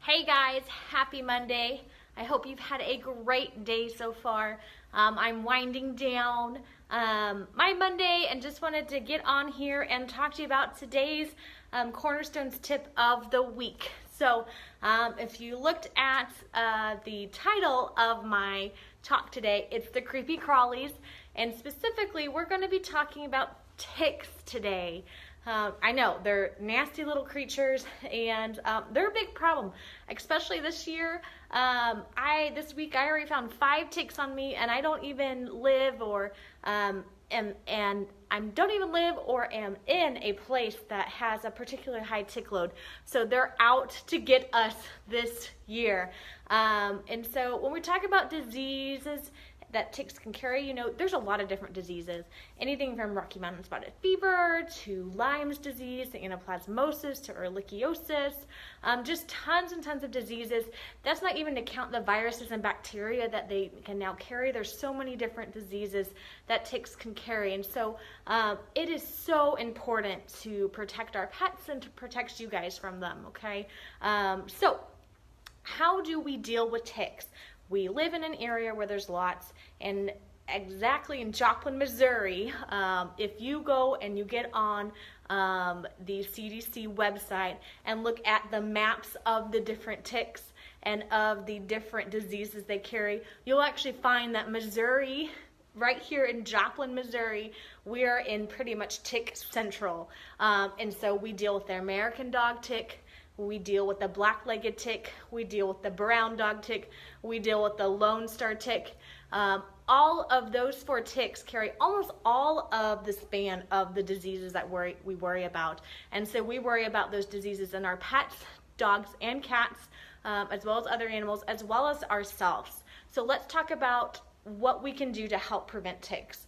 Hey guys, happy Monday. I hope you've had a great day so far. I'm winding down my Monday and just wanted to get on here and talk to you about today's Cornerstones tip of the week. So if you looked at the title of my talk today, it's the Creepy Crawlies, and specifically we're going to be talking about ticks today. I know they're nasty little creatures, and they're a big problem, especially this year. This week I already found 5 ticks on me, and I don't even live or am in a place that has a particularly high tick load. So they're out to get us this year. And so when we talk about diseases that ticks can carry, there's a lot of different diseases. Anything from Rocky Mountain spotted fever to Lyme's disease to anaplasmosis to ehrlichiosis, just tons and tons of diseases. That's not even to count the viruses and bacteria that they can now carry. There's so many different diseases that ticks can carry. And so it is so important to protect our pets and to protect you guys from them, okay? So how do we deal with ticks? We live in an area where there's lots, and exactly in Joplin, Missouri, if you go and you get on the CDC website and look at the maps of the different ticks and of the different diseases they carry, you'll actually find that Missouri, right here in Joplin, Missouri, we are in pretty much tick central. And so we deal with the American dog tick, we deal with the black-legged tick, we deal with the brown dog tick, we deal with the Lone Star tick. All of those 4 ticks carry almost all of the span of the diseases that we worry about. And so we worry about those diseases in our pets, dogs and cats, as well as other animals, as well as ourselves. So let's talk about what we can do to help prevent ticks.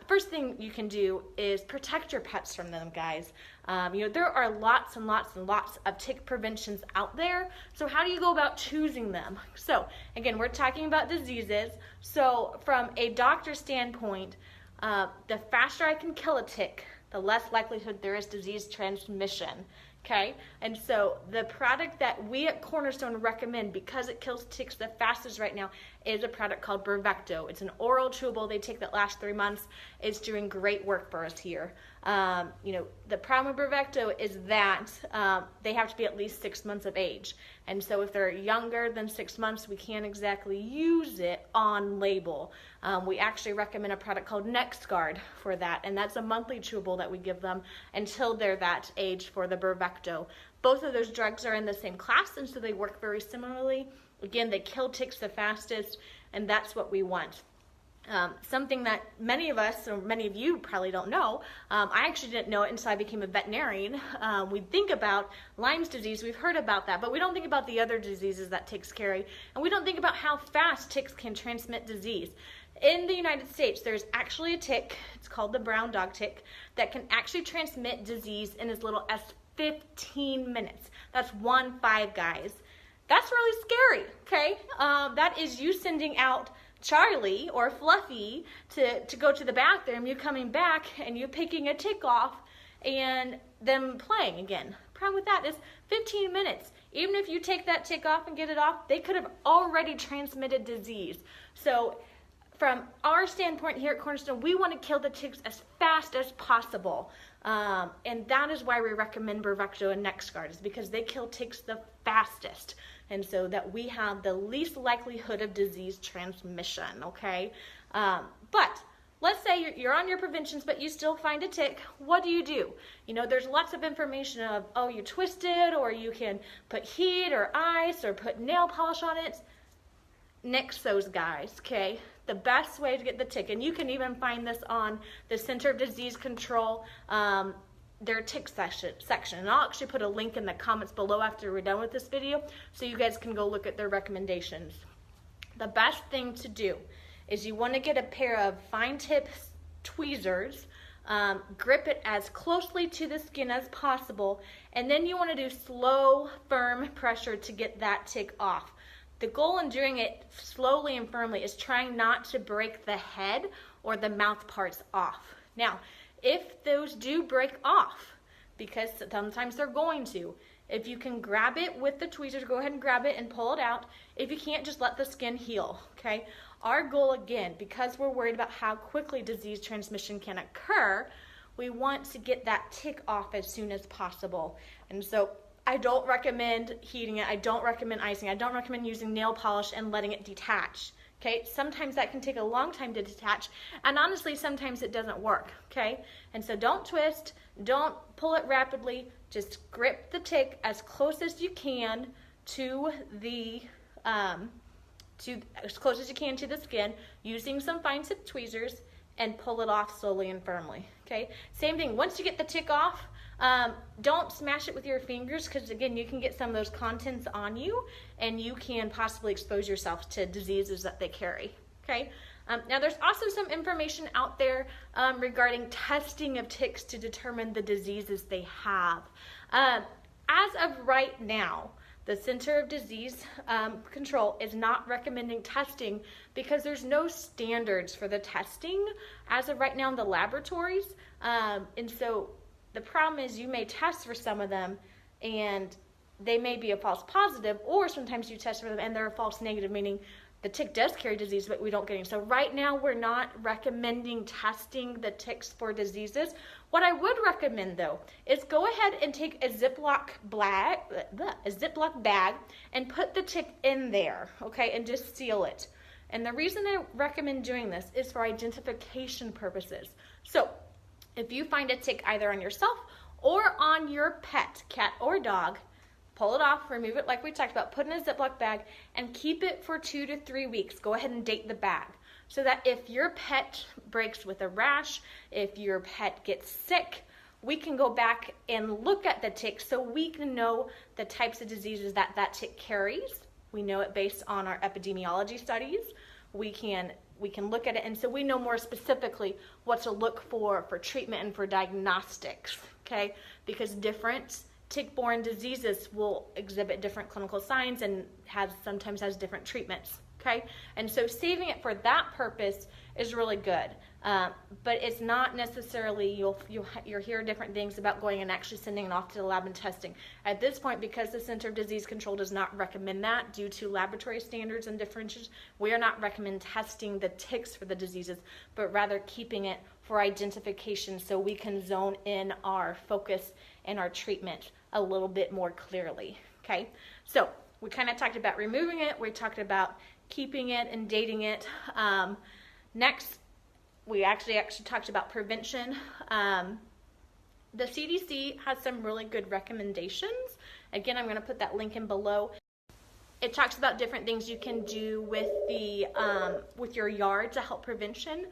First thing you can do is protect your pets from them, guys. There are lots and lots and lots of tick preventions out there. So how do you go about choosing them? So again, we're talking about diseases. So from a doctor standpoint, the faster I can kill a tick, the less likelihood there is disease transmission. Okay, and so the product that we at Cornerstone recommend, because it kills ticks the fastest right now, is a product called Bravecto. It's an oral chewable they take that lasts 3 months. It's doing great work for us here. The problem with Bravecto is that they have to be at least 6 months of age. And so if they're younger than 6 months, we can't exactly use it on label. We actually recommend a product called NexGard for that, and that's a monthly chewable that we give them until they're that age for the Bravecto. Both of those drugs are in the same class, and so they work very similarly. Again, they kill ticks the fastest, and that's what we want. Something that many of us, or many of you probably don't know, I actually didn't know it until I became a veterinarian. We think about Lyme's disease, we've heard about that, but we don't think about the other diseases that ticks carry, and we don't think about how fast ticks can transmit disease. In the United States, there's actually a tick, it's called the brown dog tick, that can actually transmit disease in as little as 15 minutes. That's 1-5, guys. That's really scary, okay? That is you sending out Charlie or Fluffy to go to the bathroom, you coming back and you picking a tick off and them playing again. Problem with that is 15 minutes. Even if you take that tick off and get it off, they could have already transmitted disease. So from our standpoint here at Cornerstone, we want to kill the ticks as fast as possible. And that is why we recommend Bravecto and NexGard, is because they kill ticks the fastest. And so that we have the least likelihood of disease transmission, okay? But let's say you're on your preventions, but you still find a tick. What do? There's lots of information of, oh, you twist it, or you can put heat or ice or put nail polish on it. Nix those guys, okay? The best way to get the tick, and you can even find this on the Center of Disease Control, their tick section. And I'll actually put a link in the comments below after we're done with this video so you guys can go look at their recommendations. The best thing to do is you want to get a pair of fine tip tweezers, grip it as closely to the skin as possible, and then you want to do slow, firm pressure to get that tick off. The goal in doing it slowly and firmly is trying not to break the head or the mouth parts off. Now, if those do break off, because sometimes they're going to, If you can grab it with the tweezers, go ahead and grab it and pull it out. If you can't, just let the skin heal, okay? Our goal, again, because we're worried about how quickly disease transmission can occur, we want to get that tick off as soon as possible. And so I don't recommend heating it. I don't recommend icing. I don't recommend using nail polish and letting it detach. Okay, sometimes that can take a long time to detach, and honestly, sometimes it doesn't work, okay? And so don't twist, don't pull it rapidly, just grip the tick as close as you can to the, as close as you can to the skin, using some fine tip tweezers, and pull it off slowly and firmly, okay? Same thing, once you get the tick off, don't smash it with your fingers, because again, you can get some of those contents on you and you can possibly expose yourself to diseases that they carry, okay? Now there's also some information out there regarding testing of ticks to determine the diseases they have. As of right now, the Center of Disease Control is not recommending testing because there's no standards for the testing as of right now in the laboratories. And so the problem is you may test for some of them and they may be a false positive, or sometimes you test for them and they're a false negative, meaning the tick does carry disease, but we don't get any. So right now we're not recommending testing the ticks for diseases. What I would recommend though is go ahead and take a Ziploc bag and put the tick in there, okay, and just seal it. And the reason I recommend doing this is for identification purposes. So if you find a tick either on yourself or on your pet, cat or dog, pull it off, remove it like we talked about, put it in a Ziploc bag, and keep it for 2 to 3 weeks. Go ahead and date the bag so that if your pet breaks with a rash, if your pet gets sick, we can go back and look at the tick so we can know the types of diseases that that tick carries. We know it based on our epidemiology studies. We can look at it, and so we know more specifically what to look for treatment and for diagnostics, okay? Because different tick-borne diseases will exhibit different clinical signs and sometimes has different treatments, okay? And so saving it for that purpose is really good. But it's not necessarily, you'll hear different things about going and actually sending it off to the lab and testing. At this point, because the Center of Disease Control does not recommend that due to laboratory standards and differences, we are not recommending testing the ticks for the diseases, but rather keeping it for identification so we can zone in our focus and our treatment a little bit more clearly, okay? So we kind of talked about removing it, we talked about keeping it and dating it. Next, we actually talked about prevention. The CDC has some really good recommendations. Again, I'm going to put that link in below. It talks about different things you can do with with your yard to help prevention,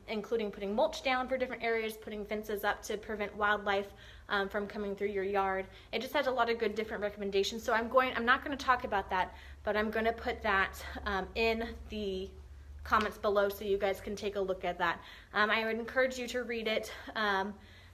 including putting mulch down for different areas, putting fences up to prevent wildlife from coming through your yard. It just has a lot of good different recommendations. So I'm not going to talk about that, but I'm going to put that in the comments below so you guys can take a look at that. I would encourage you to read it.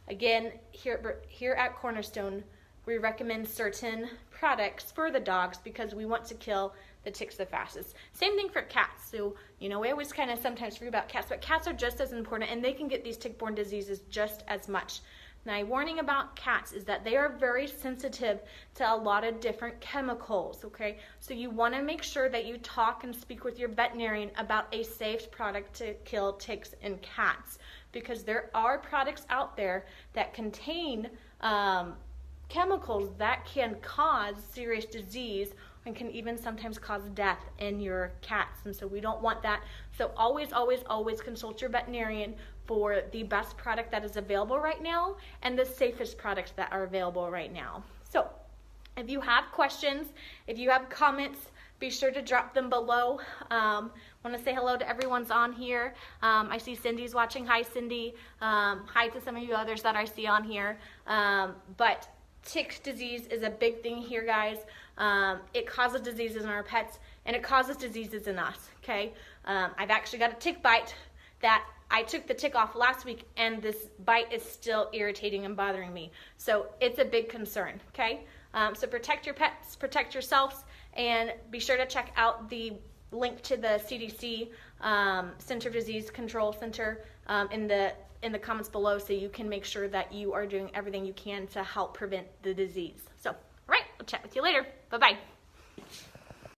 Again, here at Cornerstone, we recommend certain products for the dogs because we want to kill the ticks the fastest. Same thing for cats. So, we always kind of sometimes forget about cats, but cats are just as important and they can get these tick-borne diseases just as much. My warning about cats is that they are very sensitive to a lot of different chemicals, okay? So you want to make sure that you talk and speak with your veterinarian about a safe product to kill ticks in cats, because there are products out there that contain chemicals that can cause serious disease and can even sometimes cause death in your cats, and so we don't want that. So always, always, always consult your veterinarian for the best product that is available right now and the safest products that are available right now. So if you have questions, if you have comments, be sure to drop them below. Want to say hello to everyone's on here. I see Cindy's watching. Hi, Cindy. Hi to some of you others that I see on here. But tick disease is a big thing here, guys. It causes diseases in our pets and it causes diseases in us, okay? I've actually got a tick bite that I took the tick off last week and this bite is still irritating and bothering me. So it's a big concern, okay? So protect your pets, protect yourselves, and be sure to check out the link to the CDC Center of Disease Control Center in in the comments below so you can make sure that you are doing everything you can to help prevent the disease. So, all right, I'll chat with you later. Bye-bye.